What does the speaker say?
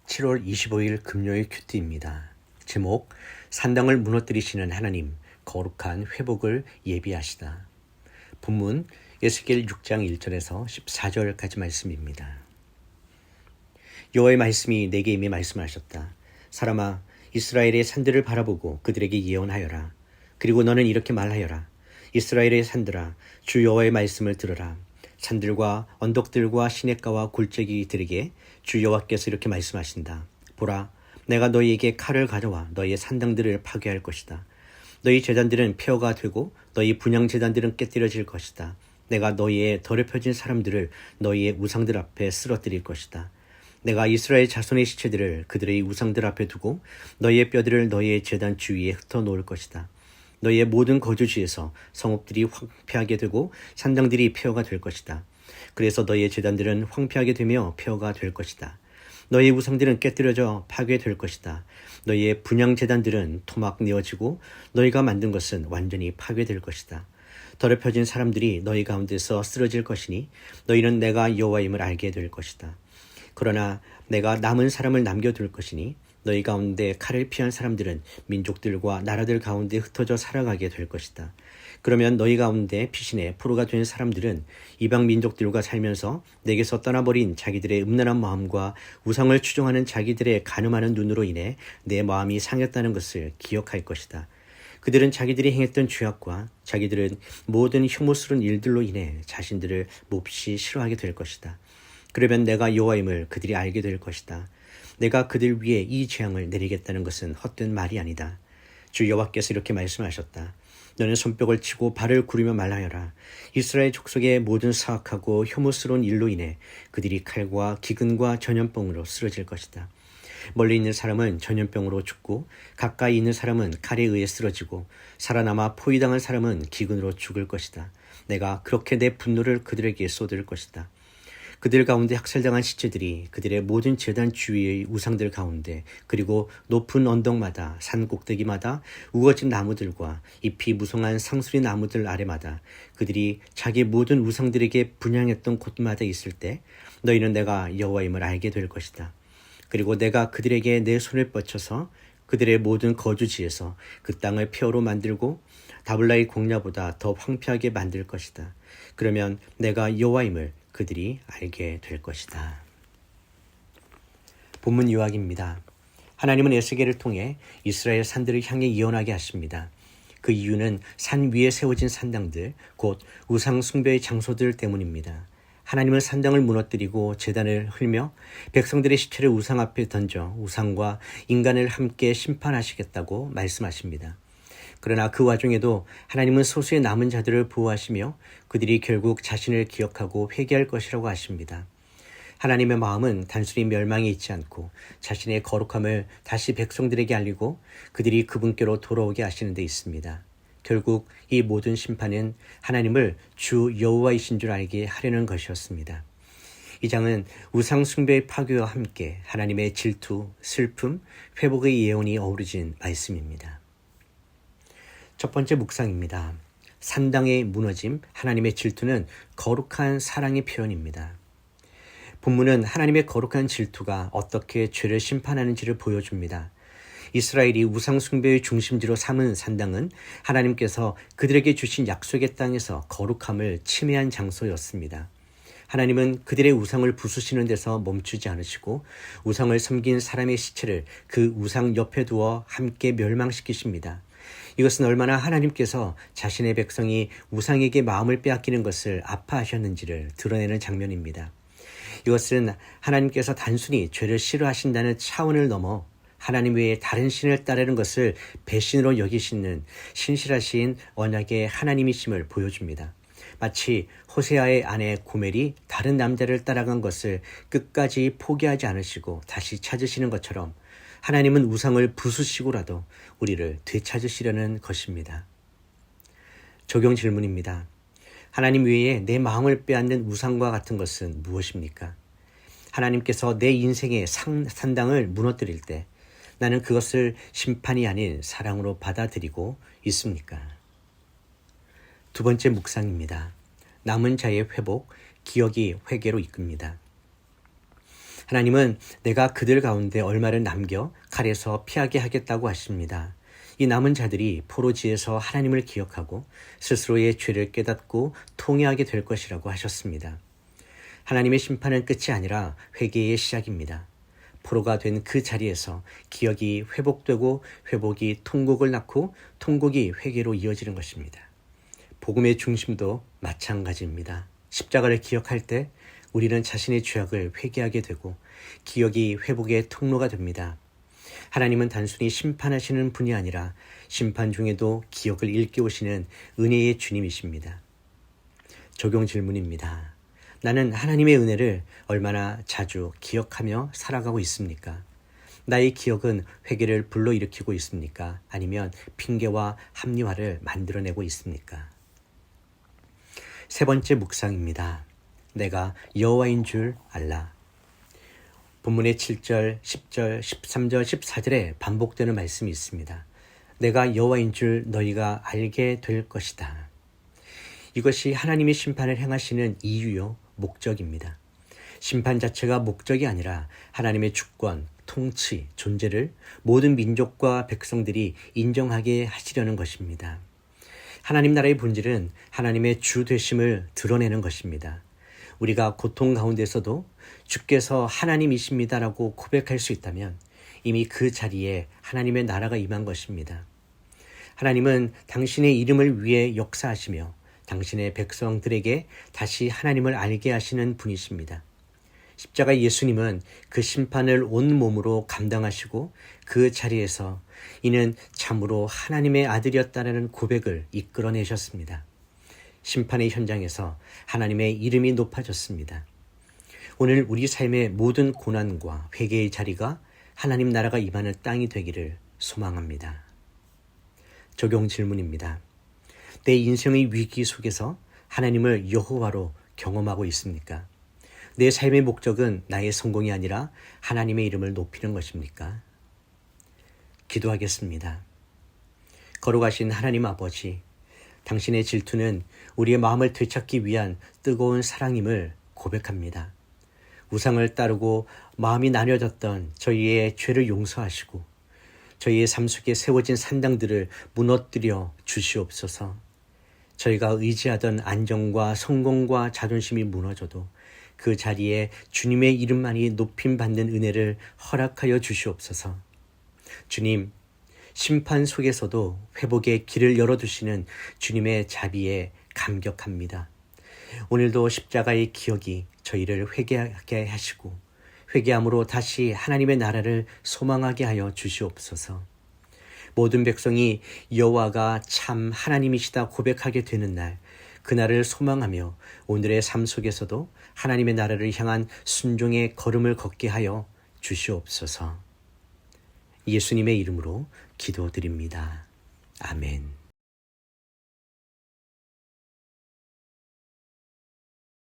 7월 25일 금요일 큐티입니다. 제목, 산당을 무너뜨리시는 하나님, 거룩한 회복을 예비하시다. 본문 에스겔 6장 1절에서 14절까지 말씀입니다. 여호와의 말씀이 내게 이미 말씀하셨다. 사람아, 이스라엘의 산들을 바라보고 그들에게 예언하여라. 그리고 너는 이렇게 말하여라. 이스라엘의 산들아, 주 여호와의 말씀을 들으라. 산들과 언덕들과 시냇가와 골짜기들에게 주 여호와께서 이렇게 말씀하신다. 보라, 내가 너희에게 칼을 가져와 너희의 산당들을 파괴할 것이다. 너희 제단들은 폐허가 되고 너희 분향 제단들은 깨뜨려질 것이다. 내가 너희의 더럽혀진 사람들을 너희의 우상들 앞에 쓰러뜨릴 것이다. 내가 이스라엘 자손의 시체들을 그들의 우상들 앞에 두고 너희의 뼈들을 너희의 제단 주위에 흩어놓을 것이다. 너희의 모든 거주지에서 성읍들이 황폐하게 되고 산당들이 폐허가 될 것이다. 그래서 너희의 제단들은 황폐하게 되며 폐허가 될 것이다. 너희의 우상들은 깨뜨려져 파괴될 것이다. 너희의 분향 제단들은 토막 내어지고 너희가 만든 것은 완전히 파괴될 것이다. 더럽혀진 사람들이 너희 가운데서 쓰러질 것이니 너희는 내가 여호와임을 알게 될 것이다. 그러나 내가 남은 사람을 남겨둘 것이니 너희 가운데 칼을 피한 사람들은 민족들과 나라들 가운데 흩어져 살아가게 될 것이다. 그러면 너희 가운데 피신의 포로가 된 사람들은 이방 민족들과 살면서 내게서 떠나버린 자기들의 음란한 마음과 우상을 추종하는 자기들의 간음하는 눈으로 인해 내 마음이 상했다는 것을 기억할 것이다. 그들은 자기들이 행했던 죄악과 자기들은 모든 혐오스러운 일들로 인해 자신들을 몹시 싫어하게 될 것이다. 그러면 내가 여호와임을 그들이 알게 될 것이다. 내가 그들 위에 이 재앙을 내리겠다는 것은 헛된 말이 아니다. 주 여호와께서 이렇게 말씀하셨다. 너는 손뼉을 치고 발을 구르며 말하여라. 이스라엘 족속의 모든 사악하고 혐오스러운 일로 인해 그들이 칼과 기근과 전염병으로 쓰러질 것이다. 멀리 있는 사람은 전염병으로 죽고 가까이 있는 사람은 칼에 의해 쓰러지고 살아남아 포위당한 사람은 기근으로 죽을 것이다. 내가 그렇게 내 분노를 그들에게 쏟을 것이다. 그들 가운데 학살당한 시체들이 그들의 모든 제단 주위의 우상들 가운데 그리고 높은 언덕마다 산 꼭대기마다 우거진 나무들과 잎이 무성한 상수리 나무들 아래마다 그들이 자기 모든 우상들에게 분향했던 곳마다 있을 때 너희는 내가 여호와임을 알게 될 것이다. 그리고 내가 그들에게 내 손을 뻗쳐서 그들의 모든 거주지에서 그 땅을 폐허로 만들고 다블라의 광야보다 더 황폐하게 만들 것이다. 그러면 내가 여호와임을 그들이 알게 될 것이다. 본문 요약입니다. 하나님은 에스겔을 통해 이스라엘 산들을 향해 예언하게 하십니다. 그 이유는 산 위에 세워진 산당들, 곧 우상 숭배의 장소들 때문입니다. 하나님은 산당을 무너뜨리고 제단을 헐며 백성들의 시체를 우상 앞에 던져 우상과 인간을 함께 심판하시겠다고 말씀하십니다. 그러나 그 와중에도 하나님은 소수의 남은 자들을 보호하시며 그들이 결국 자신을 기억하고 회개할 것이라고 하십니다. 하나님의 마음은 단순히 멸망에 있지 않고 자신의 거룩함을 다시 백성들에게 알리고 그들이 그분께로 돌아오게 하시는 데 있습니다. 결국 이 모든 심판은 하나님을 주 여호와이신 줄 알게 하려는 것이었습니다. 이 장은 우상 숭배의 파괴와 함께 하나님의 질투, 슬픔, 회복의 예언이 어우러진 말씀입니다. 첫 번째 묵상입니다. 산당의 무너짐, 하나님의 질투는 거룩한 사랑의 표현입니다. 본문은 하나님의 거룩한 질투가 어떻게 죄를 심판하는지를 보여줍니다. 이스라엘이 우상 숭배의 중심지로 삼은 산당은 하나님께서 그들에게 주신 약속의 땅에서 거룩함을 침해한 장소였습니다. 하나님은 그들의 우상을 부수시는 데서 멈추지 않으시고 우상을 섬긴 사람의 시체를 그 우상 옆에 두어 함께 멸망시키십니다. 이것은 얼마나 하나님께서 자신의 백성이 우상에게 마음을 빼앗기는 것을 아파하셨는지를 드러내는 장면입니다. 이것은 하나님께서 단순히 죄를 싫어하신다는 차원을 넘어 하나님 외에 다른 신을 따르는 것을 배신으로 여기시는 신실하신 언약의 하나님이심을 보여줍니다. 마치 호세아의 아내 고멜이 다른 남자를 따라간 것을 끝까지 포기하지 않으시고 다시 찾으시는 것처럼 하나님은 우상을 부수시고라도 우리를 되찾으시려는 것입니다. 적용 질문입니다. 하나님 외에 내 마음을 빼앗는 우상과 같은 것은 무엇입니까? 하나님께서 내 인생의 산당을 무너뜨릴 때 나는 그것을 심판이 아닌 사랑으로 받아들이고 있습니까? 두 번째 묵상입니다. 남은 자의 회복, 기억이 회개로 이끕니다. 하나님은 내가 그들 가운데 얼마를 남겨 칼에서 피하게 하겠다고 하십니다. 이 남은 자들이 포로지에서 하나님을 기억하고 스스로의 죄를 깨닫고 통회하게 될 것이라고 하셨습니다. 하나님의 심판은 끝이 아니라 회개의 시작입니다. 포로가 된 그 자리에서 기억이 회복되고 회복이 통곡을 낳고 통곡이 회개로 이어지는 것입니다. 복음의 중심도 마찬가지입니다. 십자가를 기억할 때 우리는 자신의 죄악을 회개하게 되고 기억이 회복의 통로가 됩니다. 하나님은 단순히 심판하시는 분이 아니라 심판 중에도 기억을 일깨우시는 은혜의 주님이십니다. 적용 질문입니다. 나는 하나님의 은혜를 얼마나 자주 기억하며 살아가고 있습니까? 나의 기억은 회개를 불러일으키고 있습니까? 아니면 핑계와 합리화를 만들어내고 있습니까? 세 번째 묵상입니다. 내가 여호와인 줄 알라. 본문의 7절, 10절, 13절, 14절에 반복되는 말씀이 있습니다. 내가 여호와인 줄 너희가 알게 될 것이다. 이것이 하나님의 심판을 행하시는 이유요, 목적입니다. 심판 자체가 목적이 아니라 하나님의 주권, 통치, 존재를 모든 민족과 백성들이 인정하게 하시려는 것입니다. 하나님 나라의 본질은 하나님의 주 되심을 드러내는 것입니다. 우리가 고통 가운데서도 주께서 하나님이십니다라고 고백할 수 있다면 이미 그 자리에 하나님의 나라가 임한 것입니다. 하나님은 당신의 이름을 위해 역사하시며 당신의 백성들에게 다시 하나님을 알게 하시는 분이십니다. 십자가 예수님은 그 심판을 온 몸으로 감당하시고 그 자리에서 이는 참으로 하나님의 아들이었다는 고백을 이끌어내셨습니다. 심판의 현장에서 하나님의 이름이 높아졌습니다. 오늘 우리 삶의 모든 고난과 회개의 자리가 하나님 나라가 임하는 땅이 되기를 소망합니다. 적용 질문입니다. 내 인생의 위기 속에서 하나님을 여호와로 경험하고 있습니까? 내 삶의 목적은 나의 성공이 아니라 하나님의 이름을 높이는 것입니까? 기도하겠습니다. 거룩하신 하나님 아버지, 당신의 질투는 우리의 마음을 되찾기 위한 뜨거운 사랑임을 고백합니다. 우상을 따르고 마음이 나뉘어졌던 저희의 죄를 용서하시고 저희의 삶 속에 세워진 산당들을 무너뜨려 주시옵소서. 저희가 의지하던 안정과 성공과 자존심이 무너져도 그 자리에 주님의 이름만이 높임받는 은혜를 허락하여 주시옵소서. 주님, 심판 속에서도 회복의 길을 열어두시는 주님의 자비에 감격합니다. 오늘도 십자가의 기억이 저희를 회개하게 하시고 회개함으로 다시 하나님의 나라를 소망하게 하여 주시옵소서. 모든 백성이 여호와가 참 하나님이시다 고백하게 되는 날, 그날을 소망하며 오늘의 삶 속에서도 하나님의 나라를 향한 순종의 걸음을 걷게 하여 주시옵소서. 예수님의 이름으로 기도드립니다. 아멘.